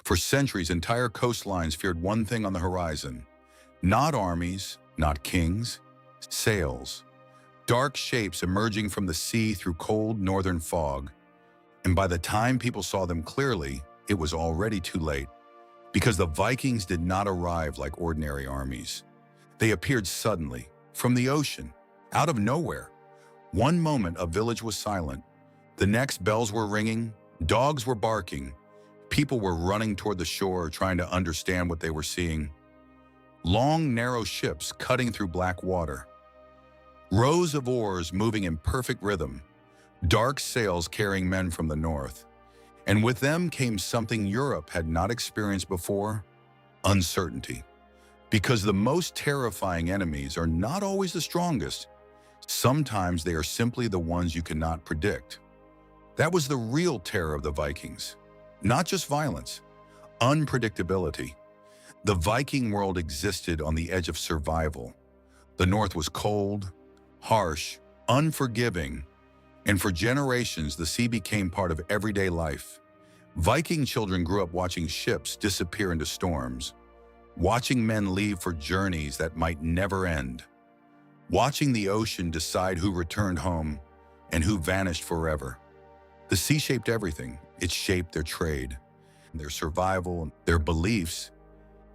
For centuries, entire coastlines feared one thing on the horizon. Not armies, not kings, sails. Dark shapes emerging from the sea through cold northern fog. And by the time people saw them clearly, it was already too late. Because the Vikings did not arrive like ordinary armies. They appeared suddenly, from the ocean, out of nowhere. One moment a village was silent. The next bells were ringing, dogs were barking. People were running toward the shore trying to understand what they were seeing. Long, narrow ships cutting through black water. Rows of oars moving in perfect rhythm. Dark sails carrying men from the north. And with them came something Europe had not experienced before: uncertainty. Because the most terrifying enemies are not always the strongest. Sometimes they are simply the ones you cannot predict. That was the real terror of the Vikings. Not just violence, unpredictability. The Viking world existed on the edge of survival. The north was cold, harsh, unforgiving, and for generations the sea became part of everyday life. Viking children grew up watching ships disappear into storms, watching men leave for journeys that might never end, watching the ocean decide who returned home and who vanished forever. The sea shaped everything. It shaped their trade, their survival, their beliefs,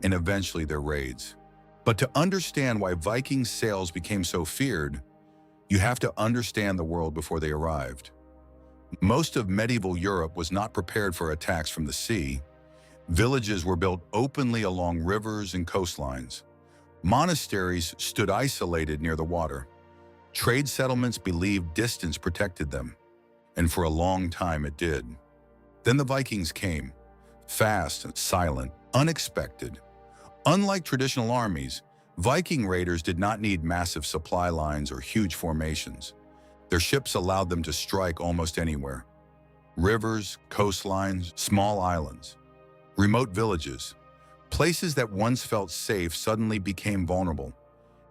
and eventually their raids. But to understand why Viking sails became so feared, you have to understand the world before they arrived. Most of medieval Europe was not prepared for attacks from the sea. Villages were built openly along rivers and coastlines. Monasteries stood isolated near the water. Trade settlements believed distance protected them, and for a long time it did. Then the Vikings came, fast and silent, unexpected. Unlike traditional armies, Viking raiders did not need massive supply lines or huge formations. Their ships allowed them to strike almost anywhere. Rivers, coastlines, small islands, remote villages. Places that once felt safe suddenly became vulnerable,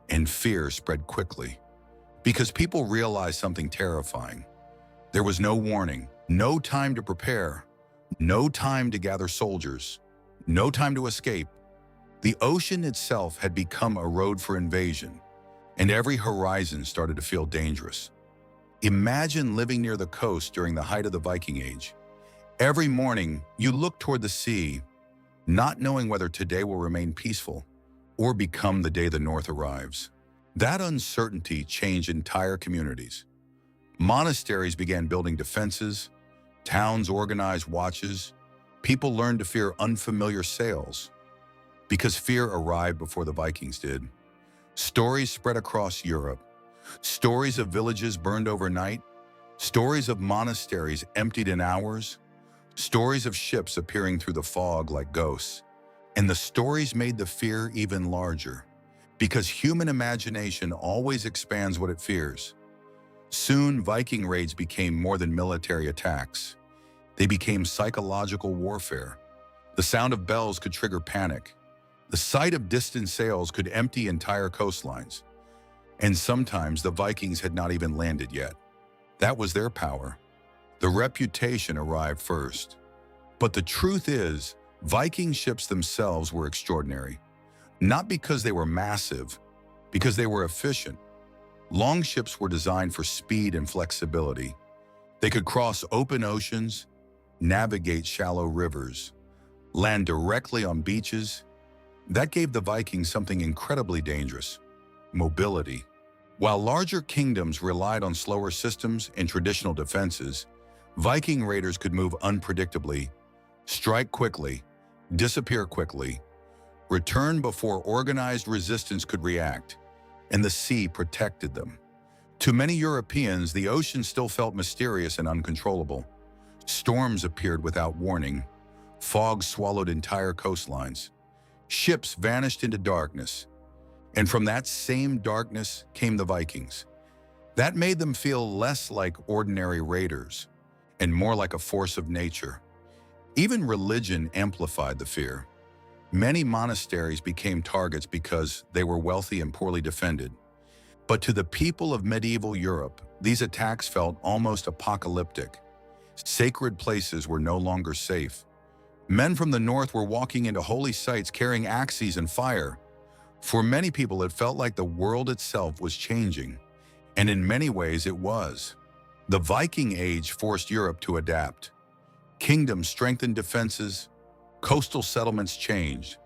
and fear spread quickly. Because people realized something terrifying. There was no warning, no time to prepare, no time to gather soldiers, no time to escape. The ocean itself had become a road for invasion, and every horizon started to feel dangerous. Imagine living near the coast during the height of the Viking Age. Every morning, you look toward the sea, not knowing whether today will remain peaceful or become the day the North arrives. That uncertainty changed entire communities. Monasteries began building defenses, towns organized watches, people learned to fear unfamiliar sails. Because fear arrived before the Vikings did. Stories spread across Europe. Stories of villages burned overnight, stories of monasteries emptied in hours, stories of ships appearing through the fog like ghosts. And the stories made the fear even larger, because human imagination always expands what it fears. Soon, Viking raids became more than military attacks. They became psychological warfare. The sound of bells could trigger panic. The sight of distant sails could empty entire coastlines. And sometimes the Vikings had not even landed yet. That was their power. The reputation arrived first. But the truth is, Viking ships themselves were extraordinary. Not because they were massive, because they were efficient. Long ships were designed for speed and flexibility. They could cross open oceans, navigate shallow rivers, land directly on beaches. That gave the Vikings something incredibly dangerous: mobility. While larger kingdoms relied on slower systems and traditional defenses, Viking raiders could move unpredictably, strike quickly, disappear quickly, return before organized resistance could react, and the sea protected them. To many Europeans, the ocean still felt mysterious and uncontrollable. Storms appeared without warning. Fog swallowed entire coastlines. Ships vanished into darkness. And from that same darkness came the Vikings. That made them feel less like ordinary raiders and more like a force of nature. Even religion amplified the fear. Many monasteries became targets because they were wealthy and poorly defended. But to the people of medieval Europe, these attacks felt almost apocalyptic. Sacred places were no longer safe. Men from the north were walking into holy sites carrying axes and fire. For many people, it felt like the world itself was changing, and in many ways it was. The Viking Age forced Europe to adapt. Kingdoms strengthened defenses, coastal settlements changed,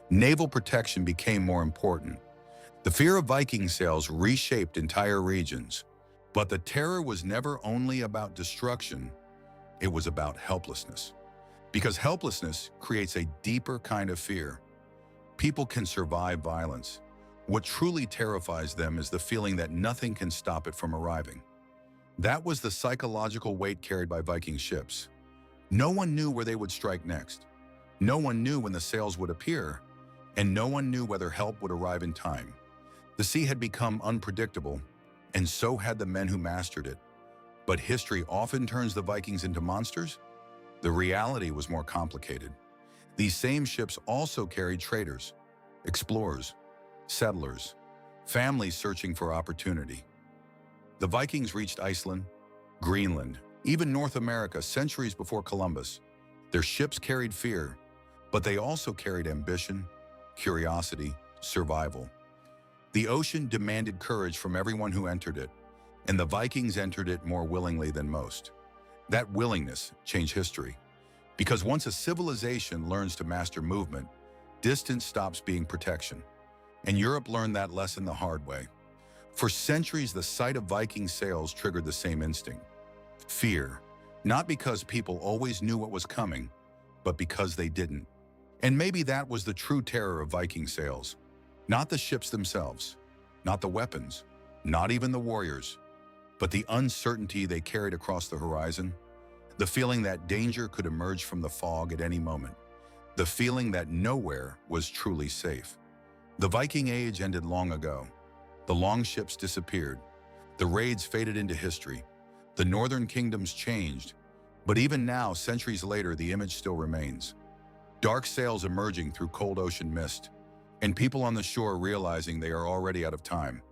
naval protection became more important. The fear of Viking sails reshaped entire regions. But the terror was never only about destruction, it was about helplessness. Because helplessness creates a deeper kind of fear. People can survive violence. What truly terrifies them is the feeling that nothing can stop it from arriving. That was the psychological weight carried by Viking ships. No one knew where they would strike next. No one knew when the sails would appear, and no one knew whether help would arrive in time. The sea had become unpredictable, and so had the men who mastered it. But history often turns the Vikings into monsters. The reality was more complicated. These same ships also carried traders, explorers, settlers, families searching for opportunity. The Vikings reached Iceland, Greenland, even North America centuries before Columbus. Their ships carried fear, but they also carried ambition, curiosity, survival. The ocean demanded courage from everyone who entered it, and the Vikings entered it more willingly than most. That willingness changed history. Because once a civilization learns to master movement, distance stops being protection. And Europe learned that lesson the hard way. For centuries, the sight of Viking sails triggered the same instinct. Fear, not because people always knew what was coming, but because they didn't. And maybe that was the true terror of Viking sails. Not the ships themselves, not the weapons, not even the warriors, but the uncertainty they carried across the horizon, the feeling that danger could emerge from the fog at any moment, the feeling that nowhere was truly safe. The Viking Age ended long ago. The longships disappeared. The raids faded into history. The northern kingdoms changed. But even now, centuries later, the image still remains. Dark sails emerging through cold ocean mist, and people on the shore realizing they are already out of time.